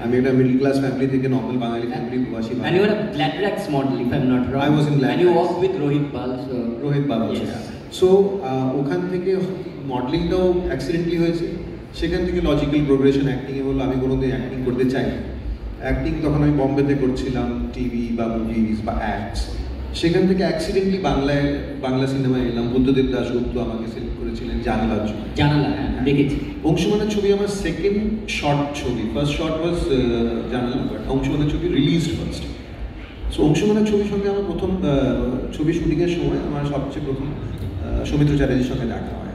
আমি একটা middle class family থেকে নর্মাল বাঙালি ফ্যামিলি প্রবাসী। And you were a Gladrax model, if I'm not wrong. I was in Gladrax. And you worked with Rohit Bal. So Rohit Babu. So ওখান থেকে মডেলিংটাও accidentally হয়েছে, সেখান থেকে logical progression অ্যাক্টিংয়ে হলো। আমি কোনোদিন অ্যাক্টিং করতে চাই, অ্যাক্টিং তখন আমি বম্বেতে করছিলাম, টিভি বা মুভিজ বা অ্যাডস। সেখান থেকে অ্যাক্সিডেন্টলি বাংলা সিনেমায় এলাম। বুদ্ধদেব দাশগুপ্ত আমাকে সিলেক্ট করেছিলেন জানালার জন্য। জানালা, হ্যাঁ দেখেছি। অংশুমানের ছবি আমার সেকেন্ড শর্ট ছবি, ফার্স্ট শর্ট ওয়াজ জানালা, বাট অংশুমানের ছবি রিলিজড ফার্স্ট। সো অংশুমানের ছবির সঙ্গে আমার প্রথম ছবি শুটিংয়ের সময় আমার সবচেয়ে প্রথম সৌমিত্র চ্যাটার্জির সঙ্গে দেখা হয়।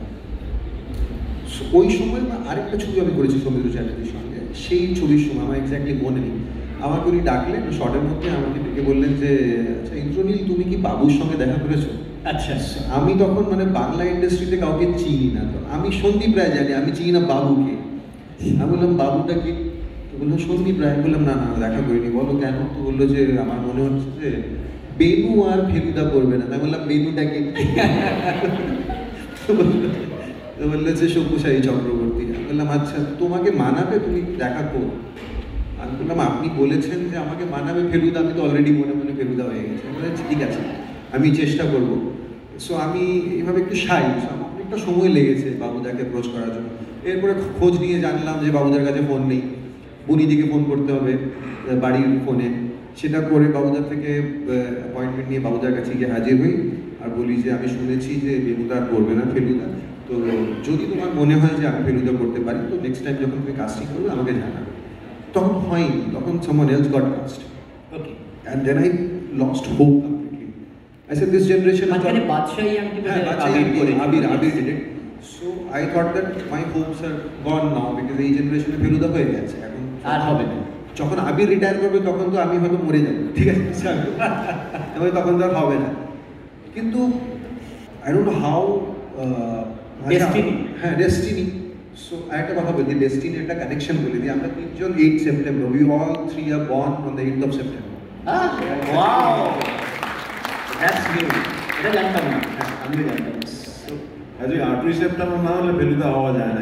ওই সময় আরেকটা ছবি আমি করেছি সৌমিত্র চ্যাটার্জির সঙ্গে, সেই ছবির সময় আমার এক্স্যাক্টলি মনে নেই। আমাকে উনি ডাকলেন শর্টের মধ্যে, আমাকে ডেকে বললেন যে আচ্ছা ইন্দ্রনীল, তুমি কি বাবুর সঙ্গে দেখা করেছো? আচ্ছা। আমি তখন মানে বাংলা ইন্ডাস্ট্রিতে কাউকে চিনি না, তো আমি সন্দীপ রায় জানি, আমি চিনি না বাবুকে। আমি বললাম বাবুটা কি? তো বললাম সন্দীপ রায়। বললাম না না দেখা করিনি। বলো কেন? তো বললো যে আমার মনে হচ্ছে যে বেনু আর ফেলুদা করবে না। তাই বললাম বেনুটা কি? তো বললো যে সব্যসাচী চক্রবর্তী। বললাম আচ্ছা তোমাকে মানাবে, তুমি দেখা করো। আমি বললাম আপনি বলেছেন যে আমাকে মানাবে ফেলুদা, আমি তো অলরেডি মনে মনে ফেলুদা হয়ে গেছে। বলেছি ঠিক আছে আমি চেষ্টা করবো। সো আমি এইভাবে একটু শাই, আমার অনেকটা সময় লেগেছে বাবুদাকে অ্যাপ্রোচ করার জন্য। এরপরে খোঁজ নিয়ে জানলাম যে বাবুদার কাছে ফোন নেই, বুনিদিকে ফোন করতে হবে বাড়ির ফোনে। সেটা করে বাবুদার থেকে অ্যাপয়েন্টমেন্ট নিয়ে বাবুদার কাছে গিয়ে হাজির হই আর বলি যে আমি শুনেছি যে বেনুদা আর করবে না ফেলুদা, তো যদি তোমার মনে হয় যে আমি ফেলুদা করতে পারি তো নেক্সট টাইম যখন তুমি কাস্টিং করবে আমাকে জানাবে। তখন হয়নি, তখন someone else got cast. Okay. And then I lost hope completely. I said this generation মানে বাদশাহী আংটি আবির did it. So I thought that my hopes are gone now because এই জেনারেশনে ফেলুদা হয়ে গেছে, এখন আর হবে না। যখন আবির রিটায়ার করবে তখন তো আমি হয়তো মরে যাবো, ঠিক আছে এবং তখন তো আর হবে না। কিন্তু I don't know how destiny. হ্যাঁ ডেস্টিনি। সো আরেকটা কথা বলি, ডেস্টিনি একটা কানেকশন বলে দিই। আমরা তিনজন 8 September, we all three are born on the 8th of September. Wow, that's new. এটা জানতাম না। হ্যাঁ আমিও জানতাম। So আজকে 8ই সেপ্টেম্বর না হলে ফেলুদা হওয়া যায় না।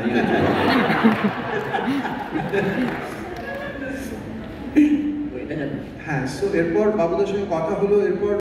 এটা জানতাম। হ্যাঁ, সো এরপর বাবুদার সঙ্গে কথা হলো। এরপর